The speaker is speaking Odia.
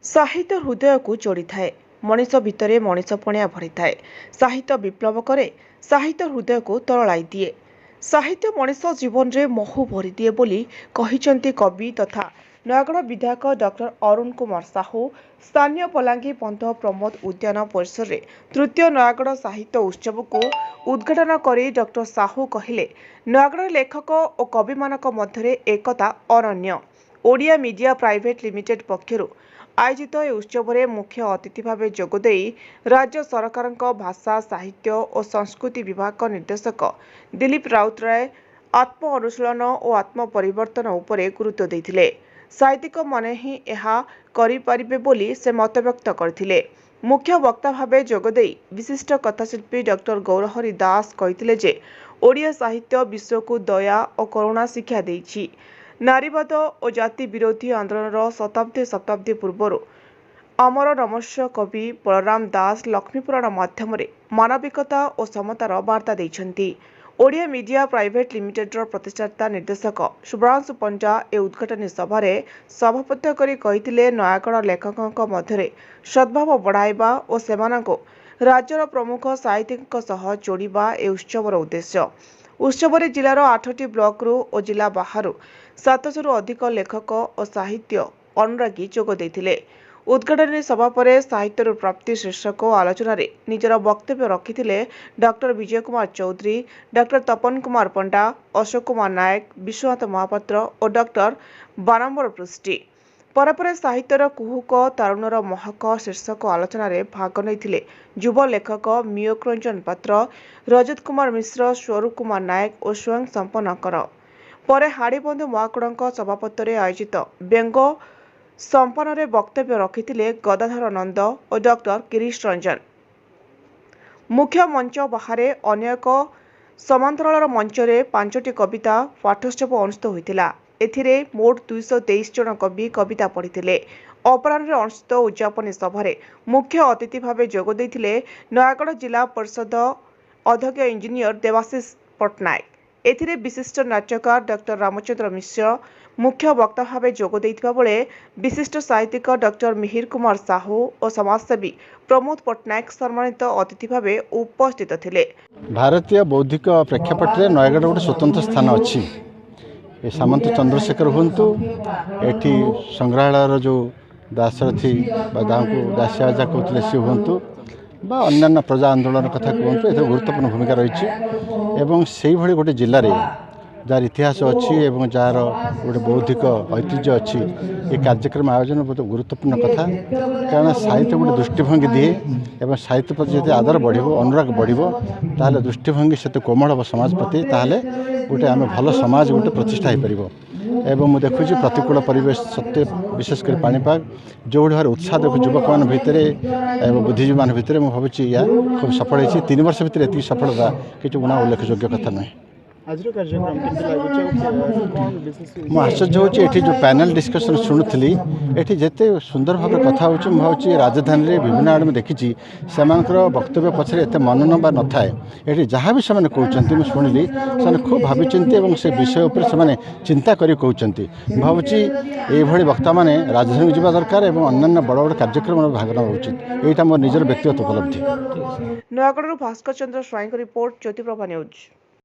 ସାହିତ୍ୟ ହୃଦୟକୁ ଯୋଡ଼ିଥାଏ। ମଣିଷ ଭିତରେ ମଣିଷପଣିଆ ଭରିଥାଏ। ସାହିତ୍ୟ ବିପ୍ଳବ କରେ, ସାହିତ୍ୟ ହୃଦୟକୁ ତରଳାଇ ଦିଏ। ସାହିତ୍ୟ ମଣିଷ ଜୀବନରେ ମହୁ ଭରିଦିଏ ବୋଲି କହିଛନ୍ତି କବି ତଥା ନୟାଗଡ଼ ବିଧାୟକ ଡକ୍ଟର ଅରୁଣ କୁମାର ସାହୁ। ସ୍ଥାନୀୟ ପଲାଙ୍ଗୀ ବନ୍ଧ ପ୍ରମୋଦ ଉଦ୍ୟାନ ପରିସରରେ ତୃତୀୟ ନୟାଗଡ଼ ସାହିତ୍ୟ ଉତ୍ସବକୁ ଉଦ୍ଘାଟନ କରି ଡକ୍ଟର ସାହୁ କହିଲେ, ନୟାଗଡ଼ ଲେଖକ ଓ କବିମାନଙ୍କ ମଧ୍ୟରେ ଏକତା ଅନନ୍ୟ। ଓଡ଼ିଆ ମିଡିଆ ପ୍ରାଇଭେଟ ଲିମିଟେଡ୍ ପକ୍ଷରୁ ଆୟୋଜିତ ଏହି ଉତ୍ସବରେ ମୁଖ୍ୟ ଅତିଥି ଭାବେ ଯୋଗଦେଇ ରାଜ୍ୟ ସରକାରଙ୍କ ଭାଷା ସାହିତ୍ୟ ଓ ସଂସ୍କୃତି ବିଭାଗ ନିର୍ଦ୍ଦେଶକ ଦିଲ୍ଲୀପ ରାଉତରାୟ ଆତ୍ମ ଅନୁଶୀଳନ ଓ ଆତ୍ମ ପରିବର୍ତ୍ତନ ଉପରେ ଗୁରୁତ୍ୱ ଦେଇଥିଲେ। ସାହିତ୍ୟିକମାନେ ହିଁ ଏହା କରିପାରିବେ ବୋଲି ସେ ମତବ୍ୟକ୍ତ କରିଥିଲେ। ମୁଖ୍ୟ ବକ୍ତା ଭାବେ ଯୋଗଦେଇ ବିଶିଷ୍ଟ କଥାଶିଳ୍ପୀ ଡକ୍ଟର ଗୌରହରି ଦାସ କହିଥିଲେ ଯେ, ଓଡ଼ିଆ ସାହିତ୍ୟ ବିଶ୍ୱକୁ ଦୟା ଓ କରୁଣା ଶିକ୍ଷା ଦେଇଛି। ନାରୀବାଦ ଓ ଜାତି ବିରୋଧୀ ଆନ୍ଦୋଳନର ଶତାବ୍ଦୀ ପୂର୍ବରୁ ଅମର ନମସ୍ୟ କବି ବଳରାମ ଦାସ ଲକ୍ଷ୍ମୀପୁରାଣ ମାଧ୍ୟମରେ ମାନବିକତା ଓ ସମତାର ବାର୍ତ୍ତା ଦେଇଛନ୍ତି। ଓଡ଼ିଆ ମିଡିଆ ପ୍ରାଇଭେଟ ଲିମିଟେଡ୍ର ପ୍ରତିଷ୍ଠାତା ନିର୍ଦ୍ଦେଶକ ଶୁଭ୍ରାଂଶୁ ପଣ୍ଡା ଏ ଉଦ୍ଘାଟନୀ ସଭାରେ ସଭାପତିତ୍ୱ କରି କହିଥିଲେ, ନୟାଗଡ଼ ଲେଖକଙ୍କ ମଧ୍ୟରେ ସଦ୍ଭାବ ବଢ଼ାଇବା ଓ ସେମାନଙ୍କୁ ରାଜ୍ୟର ପ୍ରମୁଖ ସାହିତ୍ୟିକଙ୍କ ସହ ଯୋଡ଼ିବା ଏ ଉତ୍ସବର ଉଦ୍ଦେଶ୍ୟ। ଉତ୍ସବରେ ଜିଲ୍ଲାର 8ଟି ବ୍ଲକରୁ ଓ ଜିଲ୍ଲା ବାହାରୁ 700ରୁ ଅଧିକ ଲେଖକ ଓ ସାହିତ୍ୟ ଅନୁରାଗୀ ଯୋଗ ଦେଇଥିଲେ। ଉଦ୍ଘାଟନୀ ସଭା ପରେ ସାହିତ୍ୟରୁ ପ୍ରାପ୍ତି ଶୀର୍ଷକ ଆଲୋଚନାରେ ନିଜର ବକ୍ତବ୍ୟ ରଖିଥିଲେ ଡକ୍ଟର ବିଜୟ କୁମାର ଚୌଧୁରୀ, ଡକ୍ଟର ତପନ କୁମାର ପଣ୍ଡା, ଅଶୋକ କୁମାର ନାୟକ, ବିଶ୍ୱନାଥ ମହାପାତ୍ର ଓ ଡକ୍ଟର ବାରମ୍ବର ପୃଷ୍ଟି। ପରେ ସାହିତ୍ୟର କୁହୁକ ତାରୁଣ୍ୟର ମହକ ଶୀର୍ଷକ ଆଲୋଚନାରେ ଭାଗ ନେଇଥିଲେ ଯୁବ ଲେଖକ ମିୟୋକ ରଞ୍ଜନ ପାତ୍ର, ରଜତ କୁମାର ମିଶ୍ର, ସ୍ୱରୂପ କୁମାର ନାୟକ ଓ ସ୍ୱୟଂ ସମ୍ପନ୍ନକର। ପରେ ହାଡ଼ିବନ୍ଧୁ ମହାକୁଡ଼ଙ୍କ ସଭାପତିତ୍ୱରେ ଆୟୋଜିତ ବ୍ୟଙ୍ଗ ସମ୍ପାନରେ ବକ୍ତବ୍ୟ ରଖିଥିଲେ ଗଦାଧର ନନ୍ଦ ଓ ଡକ୍ଟର ଗିରୀଶ ରଞ୍ଜନ। ମୁଖ୍ୟ ମଞ୍ଚ ବାହାରେ ଅନ୍ୟ ଏକ ସମାନ୍ତରାଳ ମଞ୍ଚରେ 5ଟି କବିତା ପାଠୋତ୍ସବ ଅନୁଷ୍ଠିତ ହୋଇଥିଲା। ଏଥିରେ ମୋଟ 223 ଜଣ କବି କବିତା ପଢ଼ିଥିଲେ। ଅପରାହ୍ନରେ ଅନୁଷ୍ଠିତ ଉଦ୍ଯାପନୀ ସଭାରେ ମୁଖ୍ୟ ଅତିଥି ଭାବେ ଯୋଗ ଦେଇଥିଲେ ନୟାଗଡ଼ ଜିଲ୍ଲା ପରିଷଦ ଅଧ୍ୟକ୍ଷ ଇଞ୍ଜିନିୟର ଦେବାଶିଷ ପଟ୍ଟନାୟକ। ଏଥିରେ ବିଶିଷ୍ଟ ନାଟ୍ୟକାର ଡକ୍ଟର ରାମଚନ୍ଦ୍ର ମିଶ୍ର ମୁଖ୍ୟ ବକ୍ତା ଭାବେ ଯୋଗ ଦେଇଥିବା ବେଳେ ବିଶିଷ୍ଟ ସାହିତ୍ୟିକ ଡକ୍ଟର ମିହିର କୁମାର ସାହୁ ଓ ସମାଜସେବୀ ପ୍ରମୋଦ ପଟ୍ଟନାୟକ ସମ୍ମାନିତ ଅତିଥି ଭାବେ ଉପସ୍ଥିତ ଥିଲେ। ଭାରତୀୟ ବୌଦ୍ଧିକ ପ୍ରେକ୍ଷାପଟରେ ନୟାଗଡ଼ ଗୋଟେ ସ୍ୱତନ୍ତ୍ର ସ୍ଥାନ ଅଛି। ଏ ସାମନ୍ତ ଚନ୍ଦ୍ରଶେଖର ହୁଅନ୍ତୁ, ଏଠି ସଂଗ୍ରହାଳୟର ଯେଉଁ ଦାଶରଥୀ ବା ଯାହାକୁ ଦାସିଆ ରାଜା କହୁଥିଲେ ସେ ହୁଅନ୍ତୁ ବା ଅନ୍ୟାନ୍ୟ ପ୍ରଜା ଆନ୍ଦୋଳନ କଥା କୁହନ୍ତୁ, ଏଥିରେ ଗୁରୁତ୍ୱପୂର୍ଣ୍ଣ ଭୂମିକା ରହିଛି। ଏବଂ ସେଇଭଳି ଗୋଟେ ଜିଲ୍ଲାରେ ଯାହାର ଇତିହାସ ଅଛି ଏବଂ ଯାହାର ଗୋଟେ ବୌଦ୍ଧିକ ଐତିହ୍ୟ ଅଛି, ଏ କାର୍ଯ୍ୟକ୍ରମ ଆୟୋଜନ ବହୁତ ଗୁରୁତ୍ୱପୂର୍ଣ୍ଣ କଥା। କାରଣ ସାହିତ୍ୟ ଗୋଟେ ଦୃଷ୍ଟିଭଙ୍ଗୀ ଦିଏ ଏବଂ ସାହିତ୍ୟ ପ୍ରତି ଯଦି ଆଦର ବଢ଼ିବ, ଅନୁରାଗ ବଢ଼ିବ, ତାହେଲେ ଦୃଷ୍ଟିଭଙ୍ଗୀ ସେତେ କୋମଳ ହେବ ସମାଜ ପ୍ରତି, ତାହେଲେ ଗୋଟେ ଆମେ ଭଲ ସମାଜ ଗୋଟେ ପ୍ରତିଷ୍ଠା ହୋଇପାରିବ। ଏବଂ ମୁଁ ଦେଖୁଛି ପ୍ରତିକୂଳ ପରିବେଶ ସତ୍ତ୍ୱେ, ବିଶେଷ କରି ପାଣିପାଗ ଯେଉଁଭଳି ଭାବରେ ଉତ୍ସାହ ଦେଖୁଛି ଯୁବକମାନଙ୍କ ଭିତରେ ଏବଂ ବୁଦ୍ଧିଜୀବୀମାନଙ୍କ ଭିତରେ, ମୁଁ ଭାବୁଛି ଏହା ଖୁବ୍ ସଫଳ ହୋଇଛି। 3 ବର୍ଷ ଭିତରେ ଏତିକି ସଫଳତା କିଛି ଗୁଣା ଉଲ୍ଲେଖଯୋଗ୍ୟ କଥା ନୁହେଁ। ମୁଁ ଆଶ୍ଚର୍ଯ୍ୟ ହେଉଛି ଏଠି ଯେଉଁ ପ୍ୟାନେଲ୍ ଡିସ୍କସନ୍ ଶୁଣୁଥିଲି, ଏଠି ଯେତେ ସୁନ୍ଦର ଭାବରେ କଥା ହେଉଛି, ମୁଁ ଭାବୁଛି ରାଜଧାନୀରେ ବିଭିନ୍ନ ଆଡ଼େ ମୁଁ ଦେଖିଛି ସେମାନଙ୍କର ବକ୍ତବ୍ୟ ପଛରେ ଏତେ ମନନ ବା ନଥାଏ। ଏଠି ଯାହା ବି ସେମାନେ କହୁଛନ୍ତି ମୁଁ ଶୁଣିଲି, ସେମାନେ ଖୁବ୍ ଭାବିଛନ୍ତି ଏବଂ ସେ ବିଷୟ ଉପରେ ସେମାନେ ଚିନ୍ତା କରି କହୁଛନ୍ତି। ମୁଁ ଭାବୁଛି ଏଇଭଳି ବକ୍ତାମାନେ ରାଜଧାନୀକୁ ଯିବା ଦରକାର ଏବଂ ଅନ୍ୟାନ୍ୟ ବଡ଼ ବଡ଼ କାର୍ଯ୍ୟକ୍ରମରେ ଭାଗ ନେବା ଉଚିତ। ଏଇଟା ମୋର ନିଜର ବ୍ୟକ୍ତିଗତ ଉପଲବ୍ଧି। ନୟାଗଡ଼ରୁ ଭାସ୍କର ଚନ୍ଦ୍ର ସ୍ୱାଇଁଙ୍କ ରିପୋର୍ଟ, ଜ୍ୟୋତିପ୍ରଭା ନ୍ୟୁଜ୍।